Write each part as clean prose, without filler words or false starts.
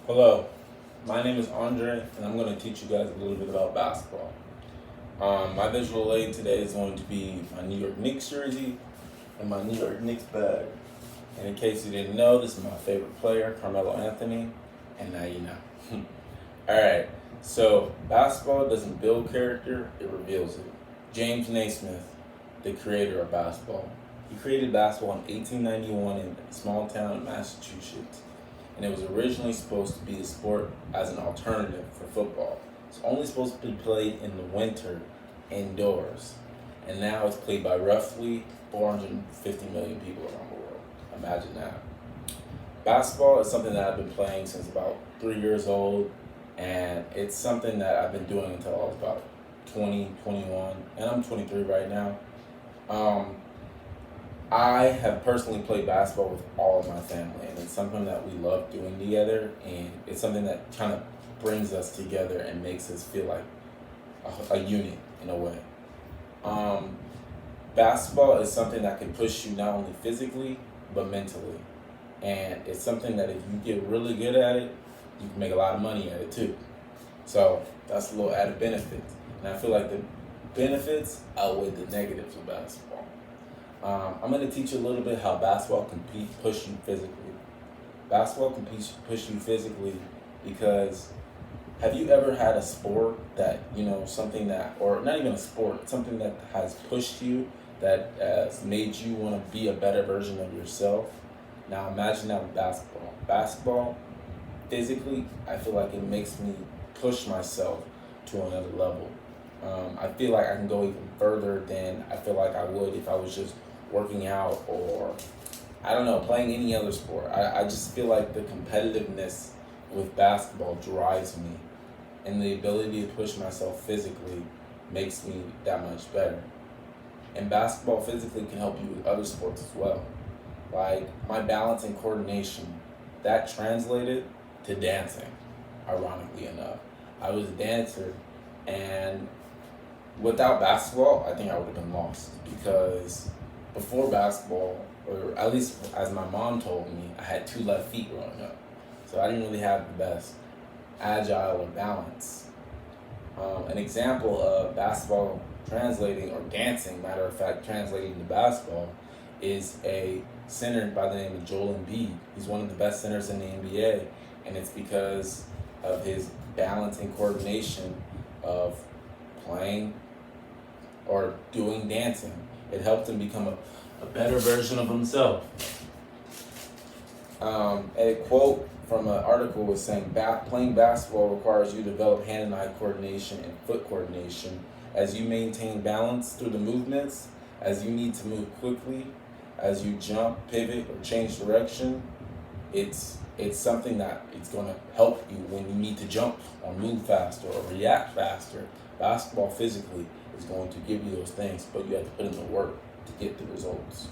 Hello, my name is Andre, and I'm going to teach you guys a little bit about basketball. My visual aid today is going to be my New York Knicks jersey and my New York Knicks bag. And in case you didn't know, this is my favorite player, Carmelo Anthony, and now you know. Alright, so basketball doesn't build character, it reveals it. James Naismith, the creator of basketball, he created basketball in 1891 in a small town in Massachusetts, and it was originally supposed to be a sport as an alternative for football. It's only supposed to be played in the winter indoors, and now it's played by roughly 450 million people around the world. Imagine that. Basketball is something that I've been playing since about 3 years old, and it's something that I've been doing until I was about 20, 21, and I'm 23 right now. Um, I have personally played basketball with all of my family, and it's something that we love doing together, and it's something that kind of brings us together and makes us feel like a unit in a way. Um, Basketball is something that can push you not only physically but mentally, and it's something that if you get really good at it, you can make a lot of money at it too. So that's a little added benefit, and I feel like the benefits outweigh the negatives of basketball. I'm going to teach you a little bit how basketball can push you physically. Basketball can push you physically because have you ever had a sport that, something that, or not even a sport, something that has pushed you, that has made you want to be a better version of yourself? Now imagine that with basketball. Basketball, physically, I feel like it makes me push myself to another level. I feel like I can go even further than I feel like I would if I was just working out or, I don't know, playing any other sport. I just feel like the competitiveness with basketball drives me, and the ability to push myself physically makes me that much better. And basketball physically can help you with other sports as well. Like my balance and coordination, that translated to dancing, ironically enough. I was a dancer, and without basketball, I think I would have been lost because before basketball, or at least as my mom told me, I had two left feet growing up. So I didn't really have the best agile or balance. An example of basketball translating, or dancing, matter of fact, translating to basketball, is a center by the name of Joel Embiid. He's one of the best centers in the NBA, and it's because of his balance and coordination of playing or doing dancing. It helped him become a better version of himself. A quote from an article was saying, playing basketball requires you to develop hand and eye coordination and foot coordination as you maintain balance through the movements, as you need to move quickly, as you jump, pivot, or change direction. It's something that it's going to help you when you need to jump or move faster or react faster. Basketball physically is going to give you those things, but you have to put in the work to get the results.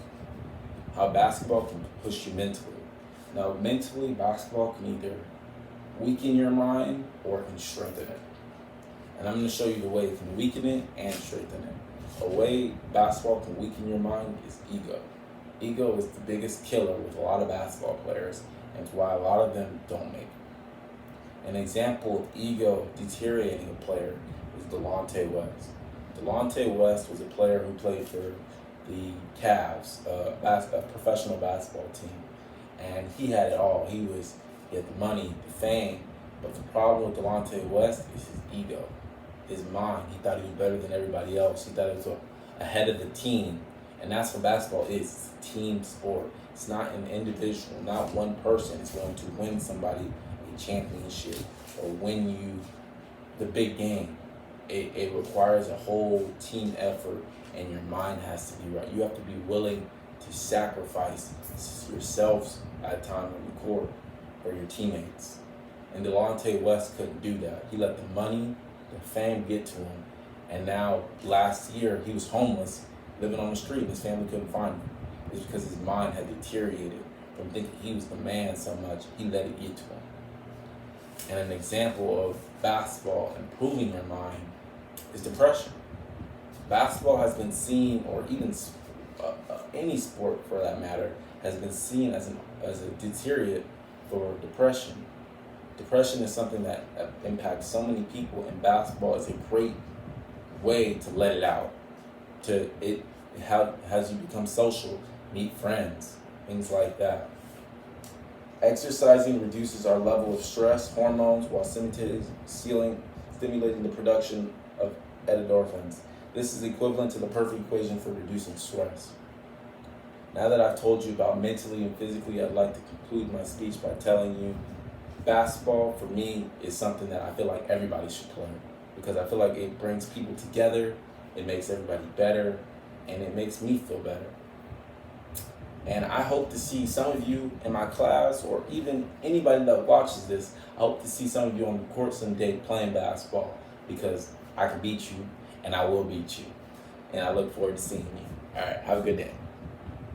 How basketball can push you mentally. Now, mentally, basketball can either weaken your mind or it can strengthen it. And I'm going to show you the way it can weaken it and strengthen it. A way basketball can weaken your mind is ego. Ego is the biggest killer with a lot of basketball players, and it's why a lot of them don't make it. An example of ego deteriorating a player is Delonte West. Delonte West was a player who played for the Cavs, a professional basketball team, and he had it all. He had the money, the fame, but the problem with Delonte West is his ego, his mind. He thought he was better than everybody else. He thought he was ahead of the team, and that's what basketball is. It's a team sport. It's not an individual. Not one person is going to win somebody a championship or win you the big game. It requires a whole team effort, and your mind has to be right. You have to be willing to sacrifice yourselves at time on the court for your teammates. And Delonte West couldn't do that. He let the money, the fame get to him. And now, last year, he was homeless, living on the street, and his family couldn't find him. It's because his mind had deteriorated from thinking he was the man so much, he let it get to him. And an example of basketball improving your mind is depression. Basketball has been seen, or even any sport for that matter, has been seen as a deterrent for depression. Depression is something that impacts so many people, and basketball is a great way to let it out. It has you become social, meet friends, things like that. Exercising reduces our level of stress hormones while stimulating the production of endorphins. This is equivalent to the perfect equation for reducing stress. Now that I've told you about mentally and physically, I'd like to conclude my speech by telling you basketball for me is something that I feel like everybody should play, because I feel like it brings people together, it makes everybody better, and it makes me feel better. And I hope to see some of you in my class, or even anybody that watches this. I hope to see some of you on the court someday playing basketball, because I can beat you and I will beat you. And I look forward to seeing you. All right, have a good day.